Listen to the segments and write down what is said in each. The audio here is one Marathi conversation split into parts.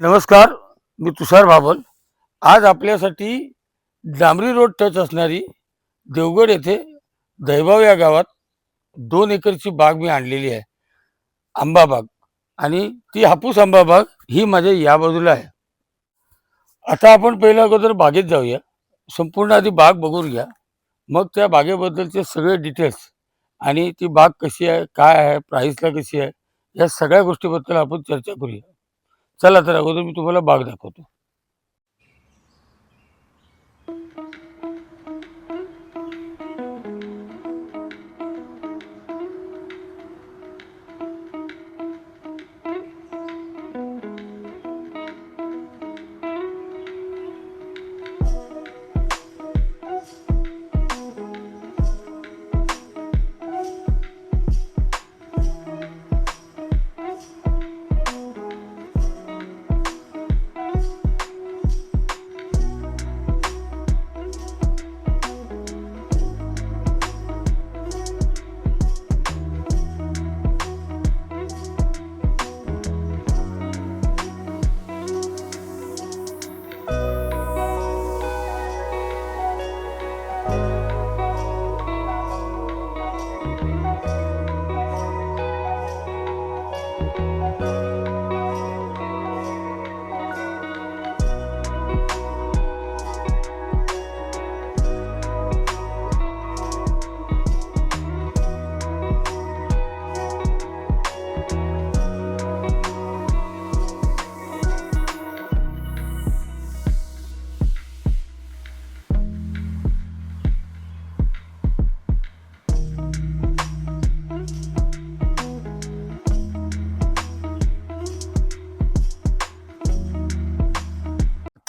नमस्कार. मी तुषार बाबल. आज आपल्यासाठी डांबरी रोड टच असणारी देवगड येथे दैबाव या गावात 2 एकरची बाग मी आणलेली आहे, आंबा बाग. आणि ती हापूस आंबा बाग ही माझ्या या बाजूला आहे. आता आपण पहिल्या अगोदर बागेत जाऊया. संपूर्ण आधी बाग बघून घ्या, मग त्या बागेबद्दलचे सगळे डिटेल्स आणि ती बाग कशी आहे, काय आहे, प्राईसला कशी आहे, या सगळ्या गोष्टीबद्दल आपण चर्चा करूया. चला तर अगोदर मी तुम्हाला बाग दाखवतो.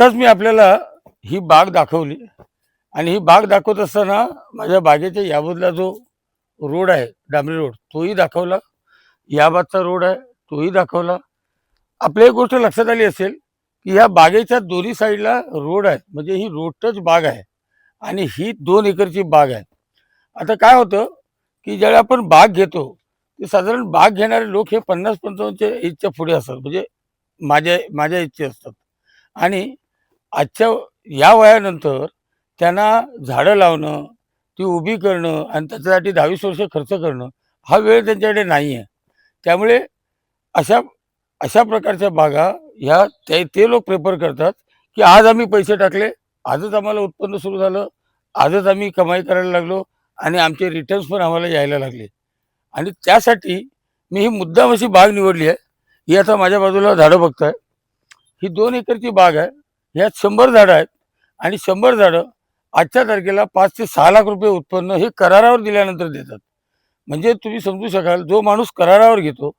आत्ताच मी आपल्याला ही बाग दाखवली आणि ही बाग दाखवत असताना माझ्या बागेच्या या बाजूला जो रोड आहे, डांबरी रोड, तोही दाखवला. या बाजूचा रोड आहे, तोही दाखवला. आपल्या एक गोष्ट लक्षात आली असेल की या बागेच्या दोन्ही साईडला रोड आहे, म्हणजे ही रोड टच बाग आहे आणि ही 2 एकरची बाग आहे. आता काय होतं की ज्यावेळी आपण बाग घेतो, ते साधारण बाग घेणारे लोक हे 50-55च्या एजच्या पुढे असतात, म्हणजे माझ्या माझ्या एजचे असतात. आणि आजच्या या वयानंतर त्यांना झाडं लावणं, ती उभी करणं आणि त्याच्यासाठी 10-20 वर्ष खर्च करणं, हा वेळ त्यांच्याकडे नाही आहे. त्यामुळे अशा अशा प्रकारच्या बागा ह्या ते लोक प्रेफर करतात की आज आम्ही पैसे टाकले, आजच आम्हाला उत्पन्न सुरू झालं, आजच आम्ही कमाई करायला लागलो आणि आमचे रिटर्न्स पण आम्हाला यायला लागले. आणि त्यासाठी मी ही मुद्दाम अशी बाग निवडली आहे. ही आता माझ्या बाजूला झाडं बघताय, ही 2 एकरची बाग आहे. ह्यात 100 झाडं आहेत आणि 100 झाडं आजच्या तारखेला 5 ते 6 लाख रुपये उत्पन्न हे करारावर दिल्यानंतर देतात. म्हणजे तुम्ही समजू शकाल, जो माणूस करारावर घेतो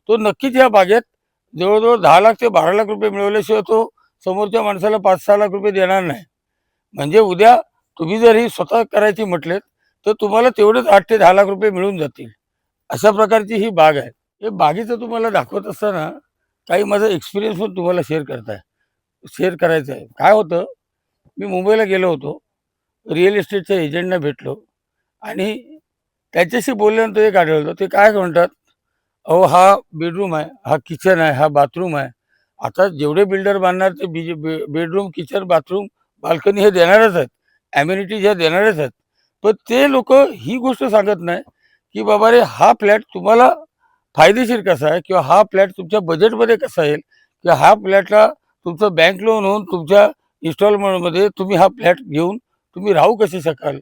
तो नक्कीच या बागेत जवळजवळ 10 लाख ते 12 लाख रुपये मिळवल्याशिवाय तो समोरच्या माणसाला 5-6 लाख रुपये देणार नाही. म्हणजे उद्या तुम्ही जर ही स्वतः करायची म्हटलेत तर तुम्हाला तेवढेच 8 ते 10 लाख रुपये मिळून जातील. अशा प्रकारची ही बाग आहे. हे बागेचं तुम्हाला दाखवत असताना काही माझा एक्सपिरियन्स पण तुम्हाला शेअर करायचं आहे. काय होतं, मी मुंबईला गेलो होतो. रिअल इस्टेटच्या एजंटना भेटलो आणि त्याच्याशी बोलल्यानंतर एक आढळलं. ते काय म्हणतात, अहो हा बेडरूम आहे, हा किचन आहे, हा बाथरूम आहे. आता जेवढे बिल्डर बांधणार ते बेडरूम, किचन, बाथरूम, बाल्कनी हे देणारच आहेत. ॲम्युनिटीज ह्या देणारच आहेत. पण ते लोकं ही गोष्ट सांगत नाही की बाबा रे, हा फ्लॅट तुम्हाला फायदेशीर कसा आहे किंवा हा फ्लॅट तुमच्या बजेटमध्ये कसा येईल किंवा हा फ्लॅटला तुमचं बँक लोन होऊन तुमच्या इन्स्टॉलमेंटमध्ये तुम्ही हा फ्लॅट घेऊन तुम्ही राहू कसे शकाल.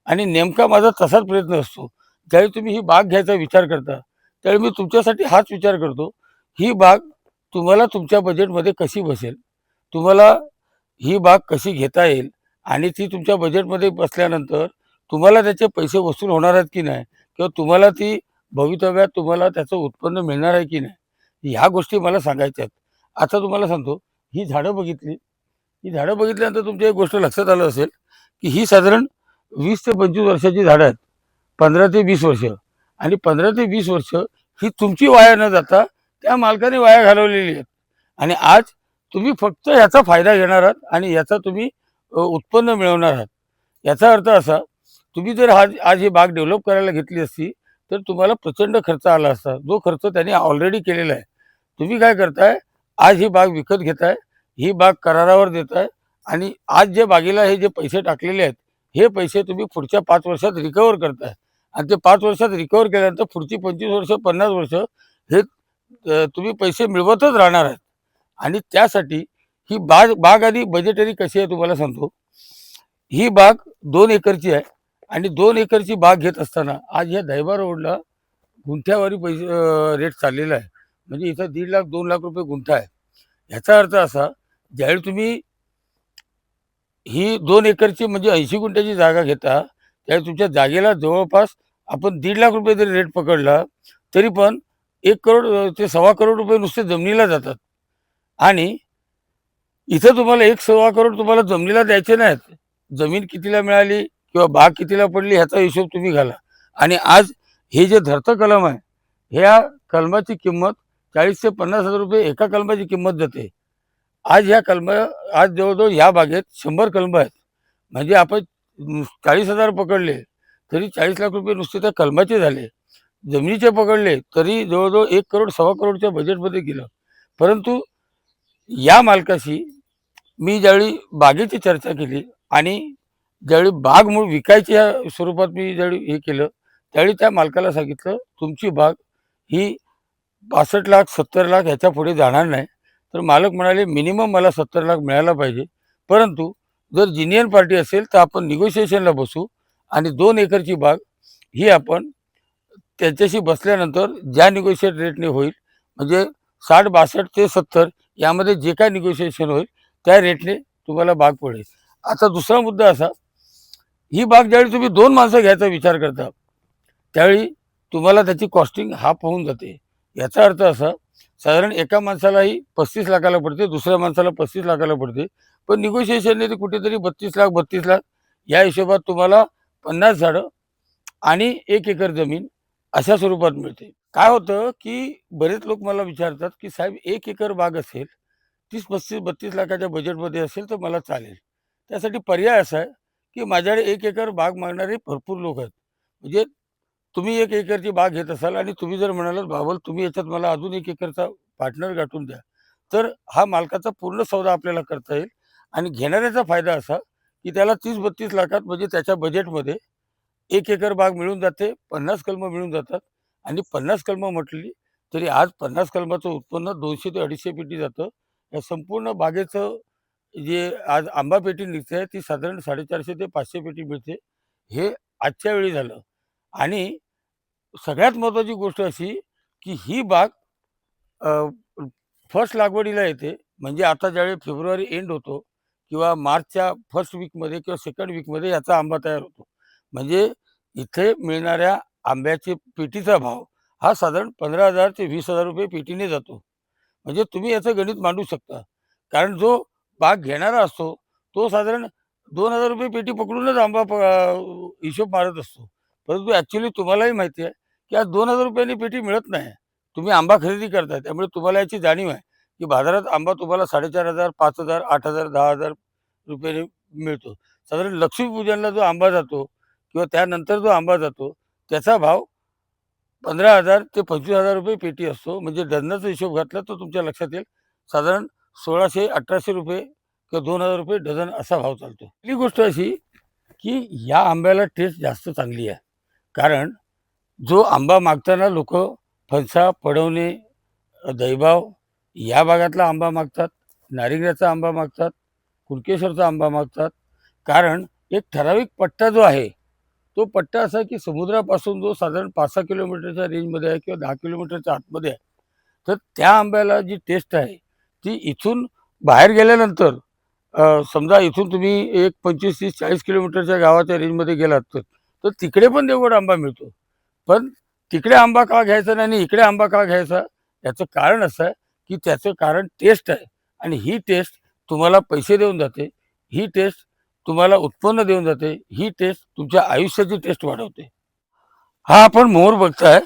आणि नेमका माझा तसाच प्रयत्न असतो. ज्यावेळी तुम्ही ही बाग घ्यायचा विचार करता, त्यावेळी मी तुमच्यासाठी हाच विचार करतो, ही बाग तुम्हाला तुमच्या बजेटमध्ये कशी बसेल, तुम्हाला ही बाग कशी घेता येईल आणि ती तुमच्या बजेटमध्ये बसल्यानंतर तुम्हाला त्याचे पैसे वसूल होणार आहेत की नाही किंवा तुम्हाला ती भवितव्यात तुम्हाला त्याचं उत्पन्न मिळणार आहे की नाही, ह्या गोष्टी मला सांगायच्या आहेत. आता तुम्हाला सांगतो, ही झाडं बघितली, ही झाडं बघितल्यानंतर तुमच्या एक गोष्ट लक्षात आलं असेल की ही साधारण 20 ते 25 वर्षाची झाडं आहेत. 15 ते 20 वर्ष. आणि 15 ते 20 वर्ष ही तुमची वाया न जाता त्या मालकाने वाया घालवलेली आहेत. आणि आज तुम्ही फक्त याचा फायदा घेणार आहात आणि याचा तुम्ही उत्पन्न मिळवणार आहात. याचा अर्थ असा, तुम्ही जर आज ही बाग डेव्हलप करायला घेतली असती तर तुम्हाला प्रचंड खर्च आला असता, जो खर्च त्याने ऑलरेडी केलेला आहे. तुम्ही काय करताय, आज ही बाग विकत घेताय, ही बाग करारावर देताय आणि आज जे बागेला हे जे पैसे टाकलेले आहेत, हे पैसे तुम्ही पुढच्या 5 वर्षात रिकव्हर करताय आणि ते 5 वर्षात रिकव्हर केल्यानंतर पुढची 25 वर्ष, 50 वर्ष हे तुम्ही पैसे मिळवतच राहणार आहेत. आणि त्यासाठी ही बाग बाग आधी बजेटरी कशी आहे तुम्हाला सांगतो. ही बाग 2 एकरची आहे आणि 2 एकरची बाग घेत असताना आज या दहिबा रोडला गुंठ्यावारी पैसे रेट चाललेला आहे. म्हणजे इथं 1.5 लाख 2 लाख रुपये गुंठा आहे. याचा अर्थ असा, ज्यावेळी तुम्ही ही 2 एकरची म्हणजे 80 गुंठ्याची जागा घेता, त्यावेळी तुमच्या जागेला जवळपास आपण 1.5 लाख रुपये जरी रेट पकडला, तरी पण 1 करोड ते सव्वा करोड रुपये नुसते जमिनीला जातात. आणि इथं तुम्हाला 1 सव्वा करोड तुम्हाला जमिनीला द्यायचे नाहीत. जमीन कितीला मिळाली किंवा बाग कितीला पडली ह्याचा हिशोब तुम्ही घाला. आणि आज हे जे धरतं कलम आहे, ह्या कलमाची किंमत 40,000 ते 50,000 रुपये एका कलमाची किंमत जाते. आज ह्या आज जवळजवळ ह्या बागेत 100 कलमं आहेत. म्हणजे आपण 40,000 पकडले तरी 40 लाख रुपये नुसते त्या कलमाचे झाले. जमिनीचे पकडले तरी जवळजवळ 1 करोड सव्वा करोडच्या बजेटमध्ये गेलं. परंतु या मालकाशी मी ज्यावेळी बागेची चर्चा केली आणि ज्यावेळी बाग म्हणून विकायच्या स्वरूपात मी ज्यावेळी हे केलं, त्यावेळी त्या मालकाला सांगितलं, तुमची बाग ही 65 लाख 70 लाख ह्याच्या पुढे जाणार नाही. तर मालक म्हणाले, मिनिमम मला 70 लाख मिळायला पाहिजे. परंतु जर जिनियन पार्टी असेल तर आपण निगोशिएशनला बसू आणि 2 एकरची बाग ही आपण त्यांच्याशी बसल्यानंतर ज्या निगोशिएट रेटने होईल, म्हणजे 60 62 ते 70 यामध्ये जे काय निगोशिएशन होईल त्या रेटने तुम्हाला बाग पडेल. आता दुसरा मुद्दा असा, ही बाग ज्यावेळी तुम्ही 2 माणसं घ्यायचा विचार करता, त्यावेळी तुम्हाला त्याची कॉस्टिंग हाफ होऊन जाते. याचा अर्थ असा, साधारण एका माणसालाही 35 लाखाला पडते, दुसऱ्या माणसाला 35 लाखाला पडते. पण निगोशिएशनने ते कुठेतरी 32 लाख 32 लाख या हिशोबात तुम्हाला 50 झाडं आणि 1 एकर जमीन अशा स्वरूपात मिळते. काय होतं, की बरेच लोक मला विचारतात, की साहेब 1 एकर बाग असेल, 30-35-32 लाखाच्या बजेटमध्ये असेल तर मला चालेल. त्यासाठी पर्याय असा आहे, की माझ्याकडे 1 एकर बाग मागणारे भरपूर लोक आहेत. म्हणजे तुम्ही 1 एकरची बाग घेत असाल आणि तुम्ही जर म्हणालात, "बाबा तुम्ही याच्यात मला अजून 1 एकरचा पार्टनर गाठून द्या." तर हा मालकाचा पूर्ण सौदा आपल्याला करता येईल आणि घेणाऱ्याचा फायदा असा, की त्याला 30-32 लाखात म्हणजे त्याच्या बजेटमध्ये 1 एकर बाग मिळून जाते, 50 कलमं मिळून जातात आणि 50 कलमं म्हटली तरी आज 50 कलमाचं उत्पन्न 200 ते 250 पेटी जातं. या संपूर्ण बागेचं जे आज आंबा पेटी निघते ती साधारण 450 ते 500 पेटी मिळते. हे आजच्या वेळी झालं. आणि सगळ्यात महत्त्वाची गोष्ट अशी, की ही बाग फर्स्ट लागवडीला येते. म्हणजे आता ज्यावेळी फेब्रुवारी एंड होतो किंवा मार्चच्या फर्स्ट वीकमध्ये किंवा सेकंड वीकमध्ये याचा आंबा तयार होतो. म्हणजे इथे मिळणाऱ्या आंब्याचे पेटीचा भाव हा साधारण 15,000 ते 20,000 रुपये पेटीने जातो. म्हणजे तुम्ही याचं गणित मांडू शकता. कारण जो बाग घेणारा असतो, तो साधारण 2,000 रुपये पेटी पकडूनच आंबा हिशोब मारत असतो. परंतु ॲक्चुअली तुम्हालाही माहिती आहे, की आज 2,000 रुपयांनी पेटी मिळत नाही. तुम्ही आंबा खरेदी करताय. त्यामुळे तुम्हाला याची जाणीव आहे, की बाजारात आंबा तुम्हाला 4,500, 5,000, 8,000, 10,000 रुपये मिळतो. साधारण लक्ष्मीपूजनला जो आंबा जातो किंवा त्यानंतर जो आंबा जातो, त्याचा भाव 15,000 ते 25,000 रुपये पेटी असतो. म्हणजे डझनाचा हिशोब घातला तर तुमच्या लक्षात येईल, साधारण 1,600-1,800 रुपये किंवा 2,000 रुपये डझन असा भाव चालतो. पहिली गोष्ट अशी, की या आंब्याला टेस्ट जास्त चांगली आहे. कारण जो आंबा मागताना लोकं फणसा, पडवणे, दैबाव या भागातला आंबा मागतात, नारिंग्याचा आंबा मागतात, कुणकेश्वरचा आंबा मागतात. कारण एक ठराविक पट्टा जो आहे, तो पट्टा असा की समुद्रापासून जो साधारण 5-6 किलोमीटरच्या रेंजमध्ये आहे किंवा 10 किलोमीटरच्या आतमध्ये आहे. तर त्या आंब्याला जी टेस्ट आहे, ती इथून बाहेर गेल्यानंतर समजा इथून तुम्ही एक 25, 30, 40 किलोमीटरच्या गावाच्या रेंजमध्ये गेलात तर तिकडे पण देवगड आंबा मिळतो. पण तिकडे आंबा का घ्यायचा नाही आणि इकडे आंबा का घ्यायचा? याचं कारण असं आहे, की त्याचं कारण टेस्ट आहे आणि ही टेस्ट तुम्हाला पैसे देऊन जाते. ही टेस्ट तुम्हाला उत्पन्न देऊन जाते. ही टेस्ट तुमच्या आयुष्याची टेस्ट वाढवते. हा आपण मोहर बघताय,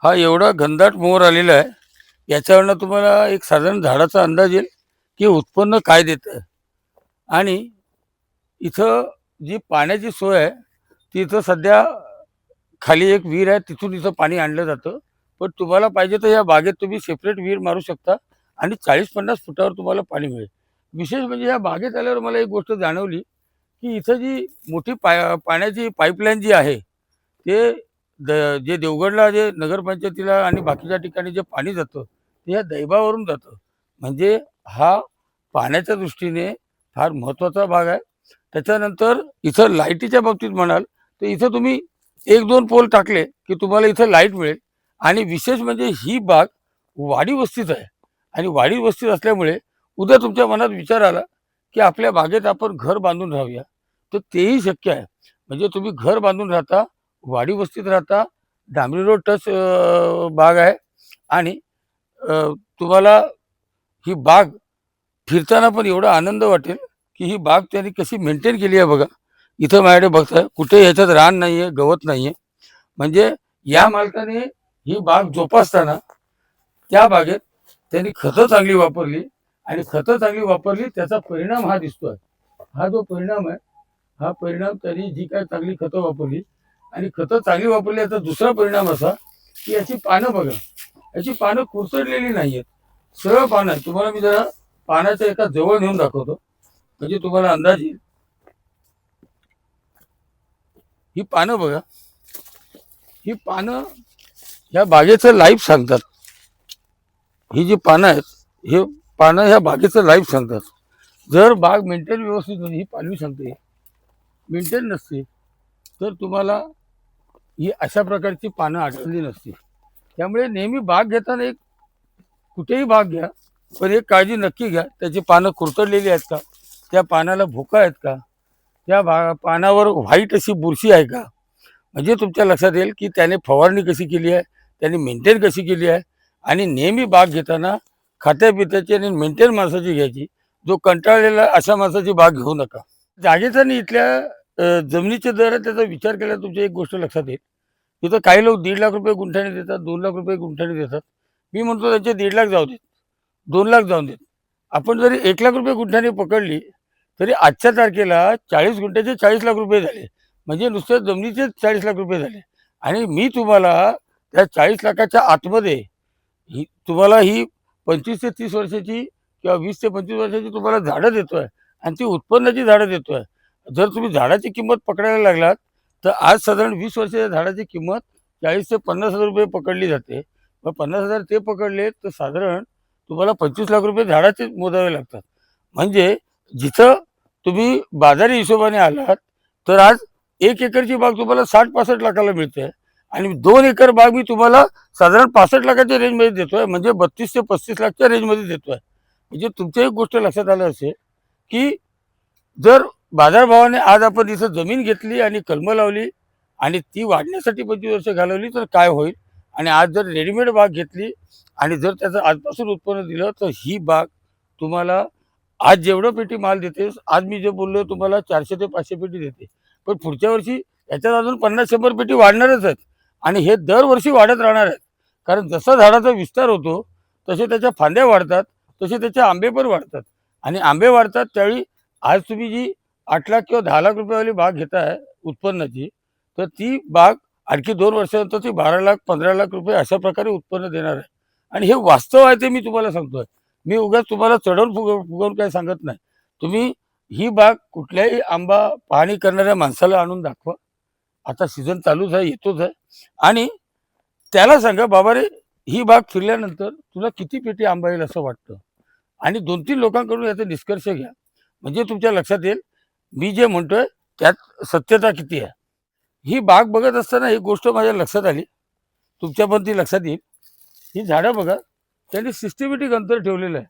हा एवढा घनदाट मोहर आलेला आहे. याच्यावरनं तुम्हाला एक साधारण झाडाचा अंदाज येईल, की उत्पन्न काय देतं. आणि इथं जी पाण्याची सोय आहे, ती इथं सध्या खाली एक विहीर आहे, तिथून इथं पाणी आणलं जातं. पण तुम्हाला पाहिजे तर या बागेत तुम्ही सेपरेट विहीर मारू शकता आणि 40-50 फुटावर तुम्हाला पाणी मिळेल. विशेष म्हणजे या बागेत आल्यावर मला एक गोष्ट जाणवली, की इथं जी मोठी पाण्याची पाईपलाईन जी आहे, ते जे देवगडला जे नगरपंचायतीला आणि बाकीच्या ठिकाणी जे पाणी जातं, ते या दैबावरून जातं. म्हणजे हा पाण्याच्या दृष्टीने फार महत्त्वाचा भाग आहे. त्याच्यानंतर इथं लाईटीच्या बाबतीत म्हणाल, तर इथं तुम्ही 1-2 पोल टाकले, की तुम्हाला इथं लाईट मिळेल आणि विशेष म्हणजे ही बाग वाडी वस्तीत आहे आणि वाडी वस्तीत असल्यामुळे उद्या तुमच्या मनात विचार आला, की आपल्या बागेत आपण घर बांधून राहूया, तर तेही शक्य आहे. म्हणजे तुम्ही घर बांधून राहता, वाडी वस्तीत राहता, डांबरी रोड टच बाग आहे आणि अ, तुम्हाला ही बाग फिरताना पण एवढा आनंद वाटेल, की ही बाग त्यांनी कशी मेंटेन केली आहे बघा. इथं माझ्याकडे बघताय कुठे ह्याच्यात रान नाहीये, गवत नाहीये. म्हणजे या मालकाने ही बाग जोपासताना त्या बागेत त्यांनी खतं चांगली वापरली आणि खतं चांगली वापरली त्याचा परिणाम हा दिसतोय. हा जो परिणाम आहे, हा परिणाम त्यांनी जी काही चांगली खतं वापरली आणि खतं चांगली वापरली याचा दुसरा परिणाम असा, की याची पानं बघा. याची पानं कुरतडलेली नाहीयेत. सरळ पानं आहे. तुम्हाला मी जरा पानाच्या एका जवळ नेऊन दाखवतो. म्हणजे तुम्हाला अंदाज येईल. ही पानं बघा. ही पानं ह्या बागेचं लाईफ सांगतात. ही जी पानं आहेत, हे पानं ह्या बागेचं लाईफ सांगतात. जर बाग मेंटेन व्यवस्थित होती, ही पालवी सांगते. मेंटेन नसते, तर तुम्हाला ही अशा प्रकारची पानं आढळली नसती. त्यामुळे नेहमी बाग घेताना एक कुठेही बाग घ्या, पण एक काळजी नक्की घ्या. त्याची पानं कुरतडलेली आहेत का? त्या पानाला भोका आहेत का? त्या पानावर व्हाईट अशी बुरशी आहे का? म्हणजे तुमच्या लक्षात येईल, की त्याने फवारणी कशी केली आहे, त्याने मेंटेन कशी केली आहे आणि नेहमी बाग घेताना खात्या-पित्याची आणि मेंटेन माणसाची घ्यायची. जो कंटाळलेला अशा माणसाची बाग घेऊ नका. जागेचा आणि इथल्या जमिनीचे दर आहे त्याचा विचार केल्यावर तुमची एक गोष्ट लक्षात येईल. तिथं काही लोक ₹1.5 लाख गुंठ्याने देतात, ₹2 लाख गुंठ्याने देतात. मी म्हणतो त्यांचे 1.5 लाख जाऊ देत, 2 लाख जाऊन देत. आपण जरी ₹1 लाख गुंठ्याने पकडली, तरी आजच्या तारखेला 40 गुंठ्याचे ₹40 लाख झाले. म्हणजे नुसत्या जमिनीचेच ₹40 लाख झाले. आणि मी तुम्हाला त्या 40 लाखाच्या आतमध्ये तुम्हाला ही 25 ते 30 वर्षाची किंवा 20 ते 25 वर्षाची तुम्हाला झाडं देतोय आणि ती उत्पन्नाची झाडं देतोय. जर तुम्ही झाडाची किंमत पकडायला लागलात, तर आज साधारण 20 वर्षाच्या झाडाची किंमत 40 ते ₹50,000 पकडली जाते. मग 50,000 ते पकडले तर साधारण तुम्हाला ₹25 लाख झाडाचेच मोजावे लागतात. म्हणजे जिथं तुम्ही बाजारी हिशोबाने आलात, तर आज 1 एकरची बाग तुम्हाला 60-65 लाखाला मिळते आणि 2 एकर बाग मी तुम्हाला साधारण 65 लाखाच्या रेंजमध्ये देतोय. म्हणजे 32 ते 35 लाखच्या रेंजमध्ये देतोय. म्हणजे तुमच्या एक गोष्ट लक्षात आलं असेल, की जर बाजारभावाने आज आपण इथं जमीन घेतली आणि कलमं लावली आणि ती वाढण्यासाठी 25 वर्ष घालवली तर काय होईल? आणि आज जर रेडीमेड बाग घेतली आणि जर त्याचं आजपासून उत्पन्न दिलं, तर ही बाग तुम्हाला आज जेवढं पेटी माल देते, आज मी जे बोललो तुम्हाला 400 ते 500 पेटी देते. पण पुढच्या वर्षी याच्यात अजून 50-100 पेटी वाढणारच आहेत आणि हे दरवर्षी वाढत राहणार आहेत. कारण जसा झाडाचा विस्तार होतो, तसे त्याच्या फांद्या वाढतात, तसे त्याचे आंबे पण वाढतात आणि आंबे वाढतात त्यावेळी आज तुम्ही जी 8 लाख किंवा 10 लाख रुपयावाली बाग घेताय उत्पन्नाची, तर ती बाग आणखी 2 वर्षानंतर ती 12 लाख, 15 लाख रुपये अशा प्रकारे उत्पन्न देणार आहे. आणि हे वास्तव आहे ते मी तुम्हाला सांगतोय. मी उगाच तुम्हाला चढवून फुगवून काही सांगत नाही. तुम्ही ही बाग कुठल्याही आंबा पाहणी करणाऱ्या माणसाला आणून दाखवा. आता सीझन चालूच आहे, येतोच आहे आणि त्याला सांगा, "बाबा रे, ही बाग फिरल्यानंतर तुला किती पेटी आंबा येईल असं वाटतं?" आणि 2-3 लोकांकडून याचा निष्कर्ष घ्या. म्हणजे तुमच्या लक्षात येईल, मी जे म्हणतोय त्यात सत्यता किती आहे. ही बाग बघत असताना एक गोष्ट माझ्या लक्षात आली, तुमच्या पण ती लक्षात येईल. ही झाडं बघा, त्यांनी सिस्टमॅटिक अंतर ठेवलेलं आहे.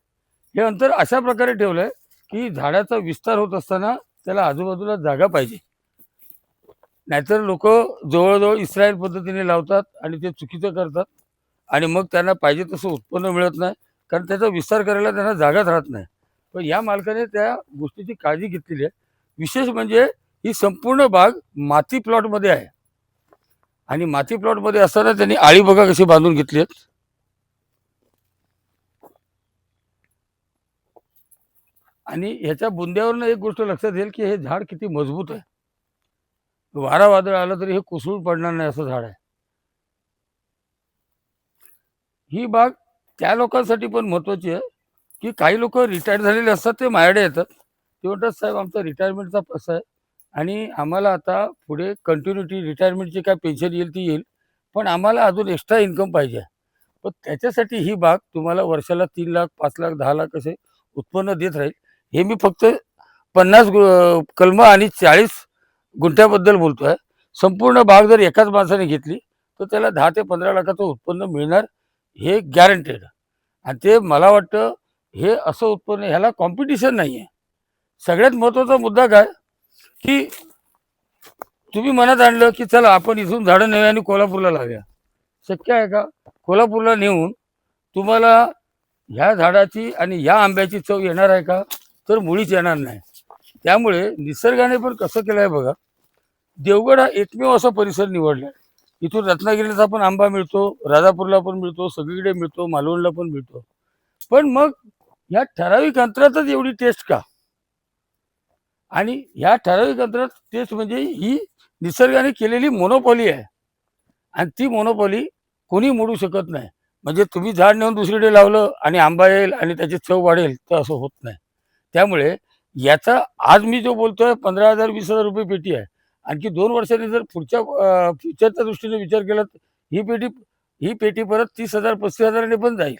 हे अंतर अशा प्रकारे ठेवलं आहे, की झाडाचा विस्तार होत असताना त्याला आजूबाजूला जागा पाहिजे. नाहीतर लोकं जवळ इस्रायल पद्धतीने लावतात आणि ते चुकीचं करतात आणि मग त्यांना पाहिजे तसं उत्पन्न मिळत नाही. कारण त्याचा विस्तार करायला त्यांना जागाच राहत नाही. पण या मालकाने त्या गोष्टीची काळजी घेतलेली आहे. विशेष म्हणजे ही संपूर्ण बाग माती प्लॉटमध्ये आहे आणि माती प्लॉटमध्ये असताना त्यांनी आळी बघा कशी बांधून घेतली आहेत. आणि ह्याच्या बुंद्यावरनं एक गोष्ट लक्षात येईल, की हे झाड किती मजबूत आहे. वारा वादळ आलं तरी हे कोसळून पडणार नाही असं झाड आहे. ही बाग त्या लोकांसाठी पण महत्त्वाची आहे, की काही लोक रिटायर झालेले असतात, ते माझ्याकडे येतात. ते म्हणतात साहेब आमचा रिटायरमेंटचा प्रश्न आहे आणि आम्हाला आता पुढे कंटिन्युटी रिटायरमेंटची काय पेन्शन येईल ती येईल, पण आम्हाला अजून एक्स्ट्रा इन्कम पाहिजे. पण त्याच्यासाठी ही बाग तुम्हाला वर्षाला 3 लाख 5 लाख 10 लाख असे उत्पन्न देत राहील. हे मी फक्त 50 कलमं आणि 40 गुंठ्याबद्दल बोलतोय. संपूर्ण बाग जर एकाच माणसाने घेतली तर त्याला 10 ते 15 लाखाचं उत्पन्न मिळणार, हे गॅरंटेड. आणि ते मला वाटतं हे असं उत्पन्न, ह्याला कॉम्पिटिशन नाही आहे. सगळ्यात महत्त्वाचा मुद्दा काय, की तुम्ही मनात आणलं की चला आपण इथून झाडं नेऊया आणि कोल्हापूरला लावूया. शक्य आहे का? कोल्हापूरला नेऊन तुम्हाला ह्या झाडाची आणि ह्या आंब्याची चव येणार आहे का? तर मुळीच येणार नाही. त्यामुळे निसर्गाने पण कसं केलं आहे बघा, देवगड हा एकमेव असा परिसर निवडला आहे. इथून रत्नागिरीचा पण आंबा मिळतो, राजापूरला पण मिळतो, सगळीकडे मिळतो, मालवणला पण मिळतो. पण मग ह्या ठराविक अंतरातच एवढी टेस्ट का? आणि ह्या ठराविक अंतरात टेस्ट म्हणजे ही निसर्गाने केलेली मोनोपॉली आहे आणि ती मोनोपॉली कोणी मोडू शकत नाही. म्हणजे तुम्ही झाड नेऊन दुसरीकडे लावलं आणि आंबा येईल आणि त्याची चव वाढेल, तर असं होत नाही. त्यामुळे याचा आज मी जो बोलतोय 15,000 20,000 रुपये पेटी आहे. आणखी 2 वर्षांनी जर पुढच्या फ्युचरच्या दृष्टीने विचार केला तर ही पेटी ही पेटी परत 30,000 35,000 ने पण जाईल.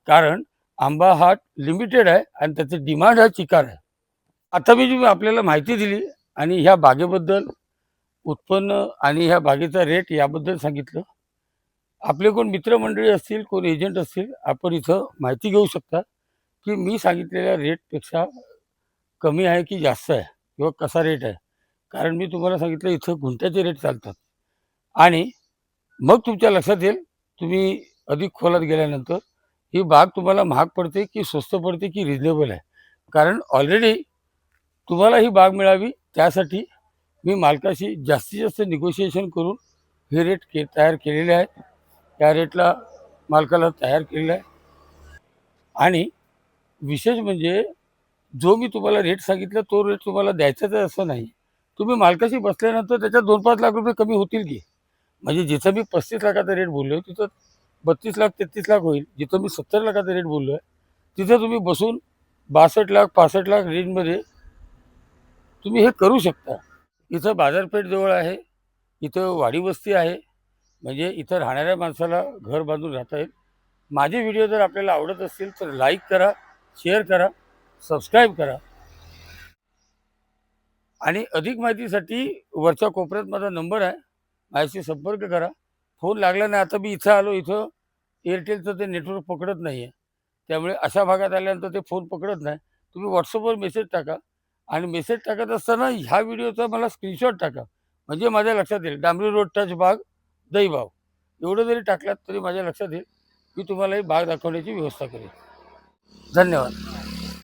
कारण आंबा हा लिमिटेड आहे आणि त्याची डिमांड हा चिकार आहे. आता मी जी आपल्याला माहिती दिली आणि ह्या बागेबद्दल, उत्पन्न आणि ह्या बागेचा रेट याबद्दल सांगितलं. आपले कोण मित्रमंडळी असतील, कोण एजंट असतील, आपण इथं माहिती घेऊ शकता, की मी सांगितलेल्या रेटपेक्षा कमी आहे की जास्त आहे किंवा कसा रेट आहे. कारण मी तुम्हाला सांगितलं इथं गुंठ्याचे रेट चालतात आणि मग तुमच्या लक्षात येईल, तुम्ही अधिक खोलात गेल्यानंतर, ही बाग तुम्हाला महाग पडते की स्वस्त पडते की रिजनेबल आहे. कारण ऑलरेडी तुम्हाला ही बाग मिळावी त्यासाठी मी मालकाशी जास्तीत जास्त निगोशिएशन करून हे रेट तयार केलेले आहेत. त्या रेटला मालकाला तयार केलेलं आहे. आणि विशेष म्हणजे जो मी तुम्हाला रेट सांगितला तो रेट तुम्हाला द्यायचाच आहे असं नाही. तुम्ही मालकाशी बसल्यानंतर त्याच्यात 2-5 लाख रुपये कमी होतील की. म्हणजे जिथं मी 35 लाखाचा रेट बोललो तिथं 32 लाख 33 लाख होईल. जिथं मी 70 लाखाचा रेट बोललो आहे तिथं तुम्ही बसून 62 लाख 65 लाख रेंजमध्ये तुम्ही हे करू शकता. इथं बाजारपेठ जवळ आहे, इथं वाडी वस्ती आहे, म्हणजे इथं राहणाऱ्या माणसाला घर बांधून राहता येईल. माझे व्हिडिओ जर आपल्याला आवडत असतील तर लाईक करा, शेअर करा, सबस्क्राईब करा आणि अधिक माहितीसाठी वरच्या कोपऱ्यात माझा नंबर आहे, माझ्याशी संपर्क करा. फोन लागला नाही, आता मी इथं आलो, इथं एअरटेलचं ते नेटवर्क पकडत नाही आहे. त्यामुळे अशा भागात आल्यानंतर ते फोन पकडत नाही. तुम्ही व्हॉट्सअपवर मेसेज टाका आणि मेसेज टाकत असताना ह्या व्हिडिओचा मला स्क्रीनशॉट टाका. म्हणजे माझ्या लक्षात येईल, डांबरी रोड टच बाग दहीबाव एवढं जरी टाकलात तरी माझ्या लक्षात येईल. मी तुम्हाला ही बाग दाखवण्याची व्यवस्था करेन. धन्यवाद.